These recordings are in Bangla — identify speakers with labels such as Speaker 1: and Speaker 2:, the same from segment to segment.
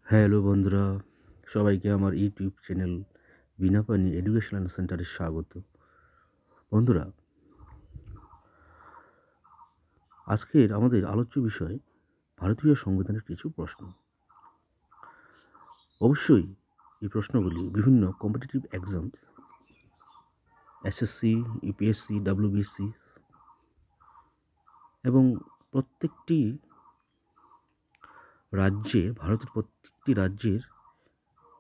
Speaker 1: হ্যালো বন্ধুরা, সবাইকে আমার ইউটিউব চ্যানেল বিনা পানি এডুকেশনাল সেন্টারে স্বাগত। বন্ধুরা, আজকের আমাদের আলোচ্য বিষয় ভারতীয় সংবিধানের কিছু প্রশ্ন। অবশ্যই এই প্রশ্নগুলি বিভিন্ন competitive exams, SSC, UPSC, WBC এবং প্রত্যেকটি ভারতের প্রত্যেকটি রাজ্যের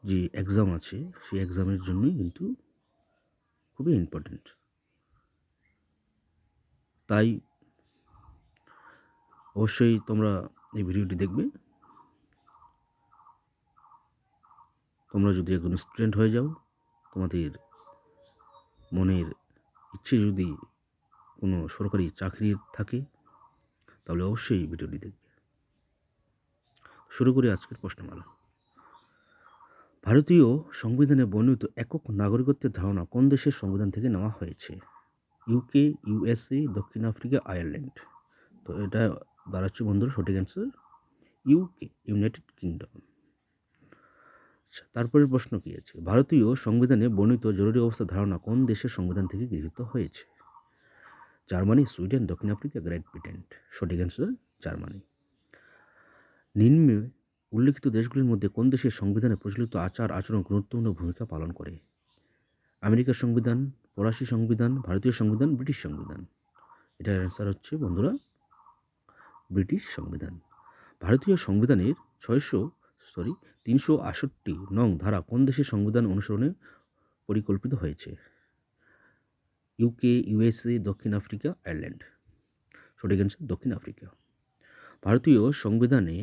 Speaker 1: যে এক্সাম আছে সেই এক্সামের জন্যই কিন্তু খুবই ইম্পর্টেন্ট। তাই অবশ্যই তোমরা এই ভিডিওটি দেখবে। তোমরা যদি একজন স্টুডেন্ট হয়ে যাও, তোমাদের মনের ইচ্ছে যদি কোনো সরকারি চাকরির থাকে, তাহলে অবশ্যই ভিডিওটি দেখবে। শুরু করি আজকের প্রশ্নমালা। ভারতীয় সংবিধানে বর্ণিত একক নাগরিকত্বের ধারণা কোন দেশের সংবিধান থেকে নেওয়া হয়েছে? ইউকে, ইউএসএ, দক্ষিণ আফ্রিকা, আয়ারল্যান্ড। তো এটা দাঁড়াচ্ছে বন্ধুরা সঠিক অ্যান্সার ইউকে, ইউনাইটেড কিংডম। তারপরের প্রশ্ন কি আছে? ভারতীয় সংবিধানে বর্ণিত জরুরি অবস্থার ধারণা কোন দেশের সংবিধান থেকে গৃহীত হয়েছে? জার্মানি, সুইডেন, দক্ষিণ আফ্রিকা, গ্রেট ব্রিটেন। সঠিক অ্যান্সার জার্মানি। নিম্নে উল্লিখিত দেশগুলির মধ্যে কোন দেশের সংবিধানে প্রচলিত আচার আচরণ গুরুত্বপূর্ণ ভূমিকা পালন করে? আমেরিকার সংবিধান, ফরাসি সংবিধান, ভারতীয় সংবিধান, ব্রিটিশ সংবিধান। এটার অ্যান্সার হচ্ছে বন্ধুরা ব্রিটিশ সংবিধান। ভারতীয় সংবিধানের 368 নং ধারা কোন দেশের সংবিধান অনুসরণে পরিকল্পিত হয়েছে? ইউকে, ইউএসএ, দক্ষিণ আফ্রিকা, আয়ারল্যান্ড। সঠিক অ্যান্সার দক্ষিণ আফ্রিকা। ভারতীয় সংবিধানে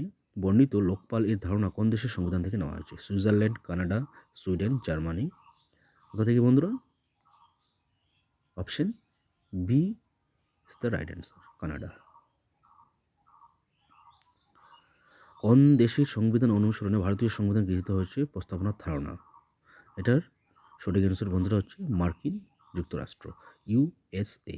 Speaker 1: বর্ণিত লোকপাল এর ধারণা কোন দেশের সংবিধান থেকে নেওয়া হয়েছে? Switzerland, Canada, Sweden, Germany. কোথা থেকে বন্ধুরা? Option B is the right answer, Canada. কোন দেশের সংবিধান অনুসরণে ভারতীয় সংবিধান গৃহীত হয়েছে? প্রস্তাবনার ধারণা। এটার সঠিক অ্যান্সার বন্ধুরা হচ্ছে মার্কিন যুক্তরাষ্ট্র, ইউএসএ।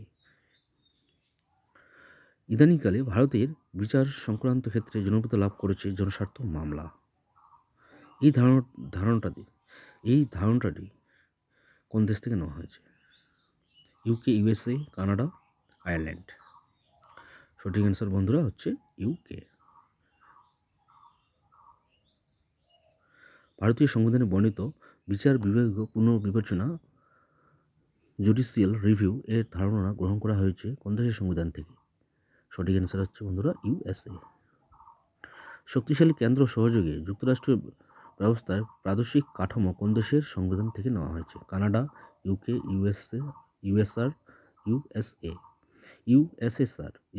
Speaker 1: ইদানিংকালে ভারতের বিচার সংক্রান্ত ক্ষেত্রে জনপ্রিয়তা লাভ করেছে জনস্বার্থ মামলা। এই ধারণাটি কোন দেশ থেকে নেওয়া হয়েছে? UK, USA, Canada, Ireland. সঠিক অ্যান্সার বন্ধুরা হচ্ছে ইউকে। ভারতীয় সংবিধানে বর্ণিত বিচার বিভাগীয় পুনর্বিবেচনা, জুডিশিয়াল রিভিউ এর ধারণা গ্রহণ করা হয়েছে কোন দেশের সংবিধান থেকে? সঠিক অ্যান্সার হচ্ছে বন্ধুরা ইউএসএ। শক্তিশালী কেন্দ্র সহযোগে যুক্তরাষ্ট্রীয় ব্যবস্থার প্রাদেশিক কাঠামো কোন দেশের সংবিধান থেকে নেওয়া হয়েছে? Canada, UK, USA, USR, USA.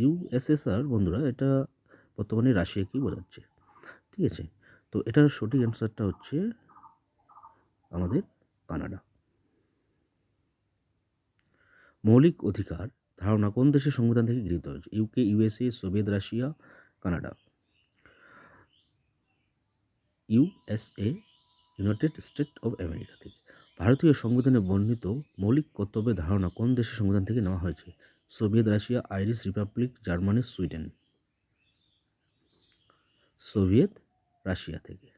Speaker 1: USSR বন্ধুরা এটা বর্তমানে রাশিয়াকেই বোঝাচ্ছে। ঠিক আছে, তো এটার সঠিক অ্যান্সারটা হচ্ছে আমাদের কানাডা। মৌলিক অধিকার ধারণা কোন দেশের সংবিধান থেকে গৃহীত হয়েছে? UK, USA, Soviet Russia, Canada. USA, United state of America থেকে। ভারতীয় সংবিধানে বর্ণিত মৌলিক কর্তব্যের ধারণা কোন দেশের সংবিধান থেকে নেওয়া হয়েছে? Soviet Russia, Irish Republic, Germany, Sweden. Soviet Russia থেকে।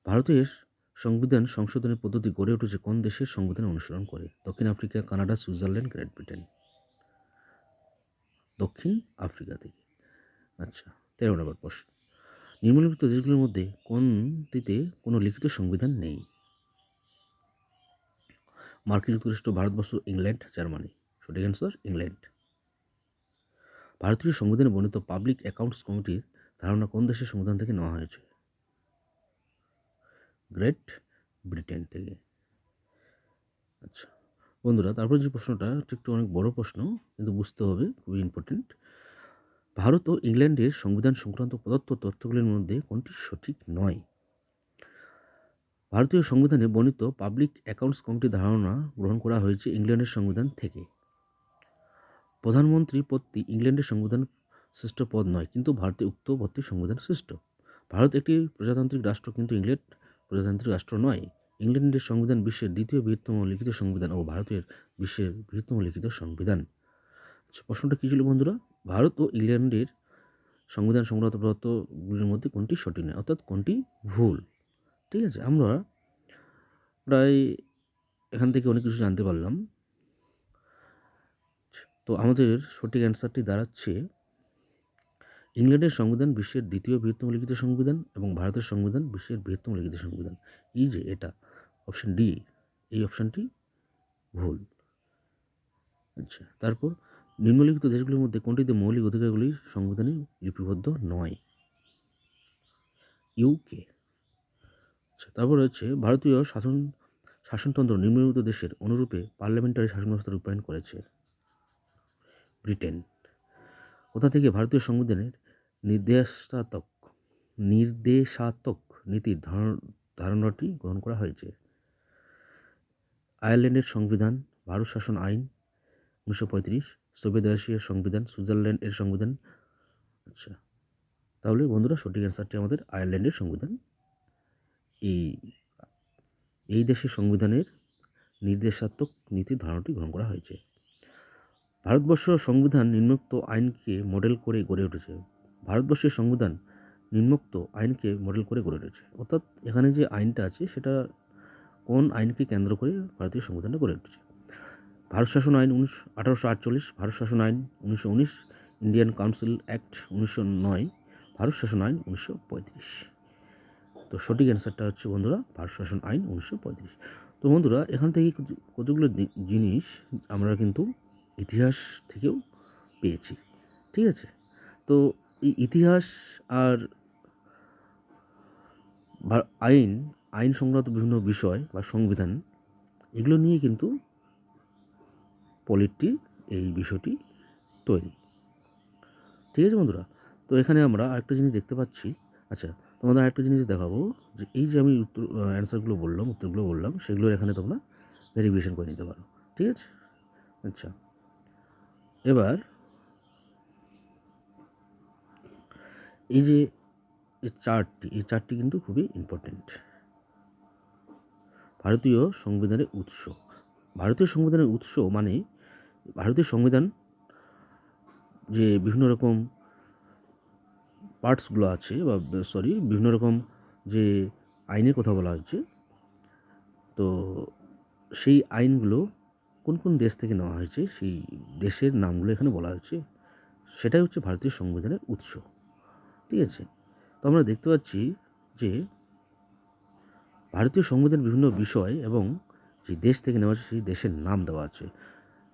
Speaker 1: ভারতের সংবিধান সংশোধনের পদ্ধতি গড়ে উঠেছে কোন দেশের সংবিধান অনুসরণ করে? দক্ষিণ Africa, Canada, Switzerland, great Britain. দক্ষিণ আফ্রিকা থেকে। আচ্ছা, 13 নম্বর প্রশ্ন। নিম্নলিখিত দেশগুলির মধ্যে কোনটিতে কোনো লিখিত সংবিধান নেই? মার্কিন যুক্তরাষ্ট্র, ভারতবর্ষ, ইংল্যান্ড, জার্মানি। সঠিক অ্যান্সার ইংল্যান্ড। ভারতীয় সংবিধানে বর্ণিত পাবলিক অ্যাকাউন্টস কমিটির ধারণা কোন দেশের সংবিধান থেকে নেওয়া হয়েছে? গ্রেট ব্রিটেন থেকে। আচ্ছা বন্ধুরা, তারপর যে প্রশ্নটা একটু অনেক বড় প্রশ্ন, কিন্তু বুঝতে হবে, খুবই ইম্পর্টেন্ট। ভারত ও ইংল্যান্ডের সংবিধান সংক্রান্ত প্রদত্ত তথ্যগুলির মধ্যে কোনটি সঠিক নয়? ভারতীয় সংবিধানে বর্ণিত পাবলিক অ্যাকাউন্টস কমিটির ধারণা গ্রহণ করা হয়েছে ইংল্যান্ডের সংবিধান থেকে। প্রধানমন্ত্রী পদটি ইংল্যান্ডের সংবিধান সৃষ্ট পদ নয়, কিন্তু ভারতে উক্ত পদটি সংবিধান সৃষ্ট। ভারত একটি প্রজাতান্ত্রিক রাষ্ট্র, কিন্তু ইংল্যান্ড প্রজাতান্ত্রিক রাষ্ট্র নয়। ইংল্যান্ডের সংবিধান বিশ্বের দ্বিতীয় বৃহত্তম লিখিত সংবিধান ও ভারতের বিশ্বের বৃহত্তম লিখিত সংবিধান। আচ্ছা, প্রশ্নটা কী ছিল বন্ধুরা? ভারত ও ইংল্যান্ডের সংবিধান সংক্রান্ত পদার্থগুলির মধ্যে কোনটি সঠিক নয়, অর্থাৎ কোনটি ভুল। ঠিক আছে, আমরা প্রায় এখান থেকে অনেক কিছু জানতে পারলাম। তো আমাদের সঠিক অ্যান্সারটি দাঁড়াচ্ছে ইংল্যান্ডের সংবিধান বিশ্বের দ্বিতীয় বৃহত্তম লিখিত সংবিধান এবং ভারতের সংবিধান বিশ্বের বৃহত্তম লিখিত সংবিধান। এই যে এটা অপশন ডি, এই অপশনটি ভুল। আচ্ছা, তারপর নিম্নলিখিত দেশগুলির মধ্যে কোনটিতে মৌলিক অধিকারগুলি সংবিধানে লিপিবদ্ধ নয়? ইউকে। আচ্ছা, তারপর হচ্ছে ভারতীয় শাসনতন্ত্র নিম্নলিখিত দেশের অনুরূপে পার্লামেন্টারি শাসন ব্যবস্থা রূপায়ণ করেছে? ব্রিটেন। কোথা থেকে ভারতীয় সংবিধানের নির্দেশাত্মক নীতির ধারণাটি গ্রহণ করা হয়েছে? আয়ারল্যান্ডের সংবিধান, ভারত শাসন আইন 1935, সোভিয়েত রাশিয়ার সংবিধান, সুইজারল্যান্ড এর সংবিধান। আচ্ছা, তাহলে বন্ধুরা সঠিক অ্যান্সারটি আমাদের আয়ারল্যান্ডের সংবিধান। এই দেশের সংবিধানের নির্দেশাত্মক নীতির ধারণাটি গ্রহণ করা হয়েছে। ভারতবর্ষ সংবিধান নিম্নোক্ত আইনকে মডেল করে গড়ে উঠেছে? ভারতবর্ষের সংবিধান নিম্নোক্ত আইনকে মডেল করে গড়ে উঠেছে, অর্থাৎ এখানে যে আইনটা আছে সেটা কোন আইনকে কেন্দ্র করে ভারতীয় সংবিধানটা গড়ে উঠেছে? ভারত শাসন আইন 1848, ভারত শাসন আইন 1919, ইন্ডিয়ান কাউন্সিল অ্যাক্ট 1909, ভারত শাসন আইন 1935। তো সঠিক অ্যান্সারটা হচ্ছে বন্ধুরা ভারত শাসন আইন 1935। তো বন্ধুরা এখান থেকে কতগুলো জিনিস আমরা কিন্তু ইতিহাস থেকেও পেয়েছি। ঠিক আছে, তো এই ইতিহাস আর আইন সংক্রান্ত বিভিন্ন বিষয় বা সংবিধান এগুলো নিয়ে কিন্তু পলিটি এই বিষয়টি তৈরি। ঠিক আছে বন্ধুরা, তো এখানে আমরা আরেকটা জিনিস দেখতে পাচ্ছি। আচ্ছা, তোমাদের আরেকটা জিনিস দেখাবো যে এই যে আমি উত্তরগুলো বললাম সেগুলো এখানে তোমরা ভেরিফিকেশন করে নিতে পারো। ঠিক আছে, আচ্ছা এবার এই যে এই চার্টটি কিন্তু খুবই ইম্পর্টেন্ট। ভারতীয় সংবিধানের উৎস। ভারতীয় সংবিধানের উৎস মানে ভারতীয় সংবিধান যে বিভিন্ন রকম পার্টসগুলো আছে বা বিভিন্ন রকম যে আইনের কথা বলা হচ্ছে, তো সেই আইনগুলো কোন কোন দেশ থেকে নেওয়া হয়েছে সেই দেশের নামগুলো এখানে বলা হয়েছে, সেটাই হচ্ছে ভারতীয় সংবিধানের উৎস। ঠিক আছে, তো আমরা দেখতে পাচ্ছি যে ভারতীয় সংবিধান বিভিন্ন বিষয় এবং যে দেশ থেকে নেওয়া আছে সেই দেশের নাম দেওয়া আছে।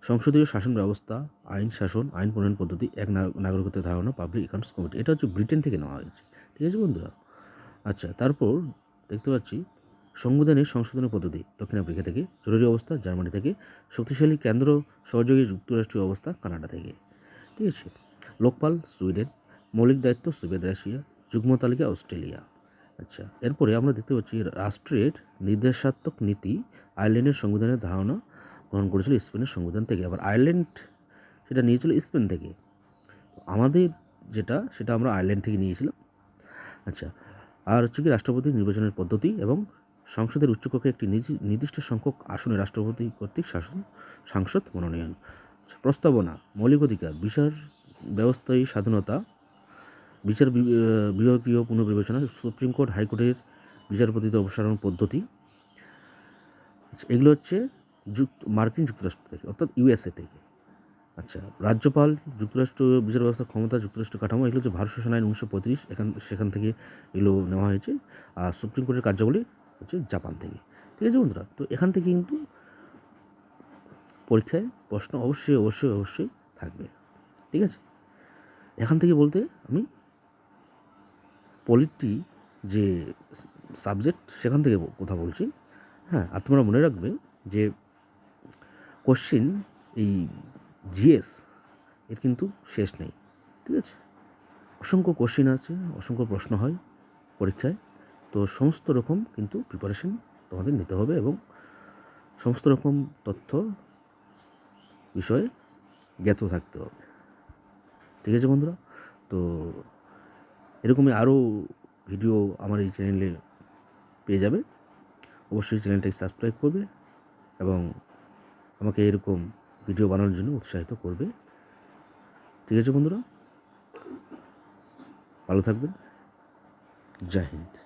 Speaker 1: সংসদীয় শাসন ব্যবস্থা, আইন শাসন, আইন প্রণয়ন পদ্ধতি, এক নাগরিকত্বের ধারণা, পাবলিক অ্যাকাউন্টস কমিটি, এটা হচ্ছে ব্রিটেন থেকে নেওয়া হয়েছে। ঠিক আছে বন্ধুরা, আচ্ছা তারপর দেখতে পাচ্ছি সংবিধানের সংশোধনের পদ্ধতি দক্ষিণ আফ্রিকা থেকে, জরুরি অবস্থা জার্মানি থেকে, শক্তিশালী কেন্দ্র সহযোগী যুক্তরাষ্ট্রীয় অবস্থা কানাডা থেকে। ঠিক আছে, লোকপাল সুইডেন, মৌলিক দায়িত্ব সোভিয়েত রাশিয়া, যুগ্ম তালিকা অস্ট্রেলিয়া। আচ্ছা, এরপরে আমরা দেখতে পাচ্ছি রাষ্ট্রের নির্দেশাত্মক নীতি আয়ারল্যান্ডের সংবিধানের ধারণা গ্রহণ করেছিল স্পেনের সংবিধান থেকে, আবার আয়ারল্যান্ড সেটা নিয়েছিল স্পেন থেকে। আমাদের যেটা সেটা আমরা আয়ারল্যান্ড থেকে নিয়েছিলাম। আচ্ছা, আর হচ্ছে কি রাষ্ট্রপতি নির্বাচনের পদ্ধতি এবং সংসদের উচ্চকক্ষে একটি নির্দিষ্ট সংখ্যক আসনে রাষ্ট্রপতি কর্তৃক সাংসদ মনোনয়ন। প্রস্তাবনা, মৌলিক অধিকার, বিচার ব্যবস্থায় স্বাধীনতা, বিচার বিভাগীয় পুনর্বিবেচনা, সুপ্রিম কোর্ট হাইকোর্টের বিচারপতিদের অপসারণ পদ্ধতি, এগুলো হচ্ছে মার্কিন যুক্তরাষ্ট্র থেকে অর্থাৎ ইউএসএ থেকে। আচ্ছা, রাজ্যপাল, যুক্তরাষ্ট্র বিচার ব্যবস্থার ক্ষমতা, যুক্তরাষ্ট্র কাঠামো, এগুলো হচ্ছে ভারত শাসন আইন 1935, সেখান থেকে এগুলো নেওয়া হয়েছে। আর সুপ্রিম কোর্টের কার্যাবলী হচ্ছে জাপান থেকে। ঠিক আছে বন্ধুরা, তো এখান থেকে কিন্তু পরীক্ষায় প্রশ্ন অবশ্যই অবশ্যই অবশ্যই থাকবে। ঠিক আছে, এখান থেকে বলতে আমি পলিটি যে সাবজেক্ট সেখান থেকে কথা বলছি। হ্যাঁ, আর তোমরা মনে রাখবে যে কোশ্চিন এই জিএস এর কিন্তু শেষ নেই। ঠিক আছে, অসংখ্য কোশ্চিন আছে, অসংখ্য প্রশ্ন হয় পরীক্ষায়। তো সমস্ত রকম কিন্তু প্রিপারেশন তোমাদের নিতে হবে এবং সমস্ত রকম তথ্য বিষয়ে জ্ঞাত থাকতে হবে। ঠিক আছে বন্ধুরা, তো এরকমই আরও ভিডিও আমার এই চ্যানেলে পেয়ে যাবে। অবশ্যই চ্যানেলটাকে সাবস্ক্রাইব করবে এবং আমাকে এরকম ভিডিও বানানোর জন্য উৎসাহিত করবে। ঠিক আছে বন্ধুরা। ভালো থাকবেন। জয় হিন্দ।